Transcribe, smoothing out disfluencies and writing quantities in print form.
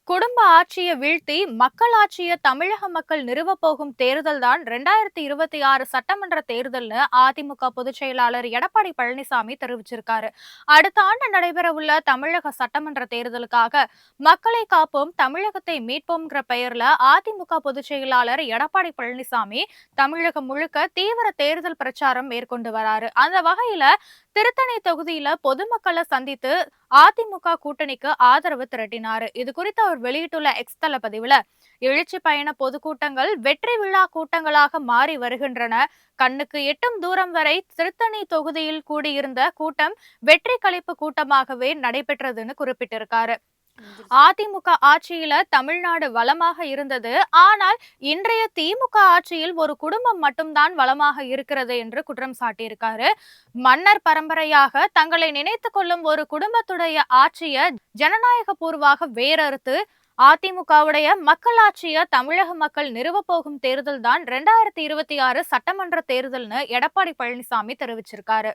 குடும்ப ஆட்சியை வீழ்த்தி மக்கள் ஆட்சியை தமிழக மக்கள் நிறுவப் போகும் தேர்தல் தான் 2026 சட்டமன்ற தேர்தல்னு அதிமுக பொதுச் செயலாளர் எடப்பாடி பழனிசாமி தெரிவிச்சிருக்காரு. அடுத்த ஆண்டு நடைபெறவுள்ள தமிழக சட்டமன்ற தேர்தலுக்காக மக்களை காப்போம் தமிழகத்தை மீட்போம்ங்கிற பெயர்ல அதிமுக பொதுச் செயலாளர் எடப்பாடி பழனிசாமி தமிழகம் முழுக்க தீவிர தேர்தல் பிரச்சாரம் மேற்கொண்டு வராரு. அந்த வகையில திருத்தணி தொகுதியில பொதுமக்களை சந்தித்து அதிமுக கூட்டணிக்கு ஆதரவு திரட்டினாரு. இது குறித்து அவர் வெளியிட்டுள்ள எக்ஸ் தள பதிவுல, எழுச்சி பயண பொதுக்கூட்டங்கள் வெற்றி விழா கூட்டங்களாக மாறி வருகின்றன. கண்ணுக்கு எட்டும் தூரம் வரை திருத்தணி தொகுதியில் கூடியிருந்த கூட்டம் வெற்றி களிப்பு கூட்டமாகவே நடைபெற்றதுன்னு குறிப்பிட்டிருக்காரு. அதிமுக ஆட்சியில தமிழ்நாடு வளமாக இருந்தது. ஆனால் இன்றைய திமுக ஆட்சியில் ஒரு குடும்பம் மட்டும்தான் வளமாக இருக்கிறது என்று குற்றம் சாட்டியிருக்காரு. மன்னர் பரம்பரையாக தங்களை நினைத்துக் கொள்ளும் ஒரு குடும்பத்துடைய ஆட்சியை ஜனநாயக பூர்வாக வேறறுத்து அதிமுகவுடைய மக்களாட்சிய தமிழக மக்கள் நிறுவப் போகும் தேர்தல் தான் 2026 சட்டமன்ற தேர்தல்னு எடப்பாடி பழனிசாமி தெரிவிச்சிருக்காரு.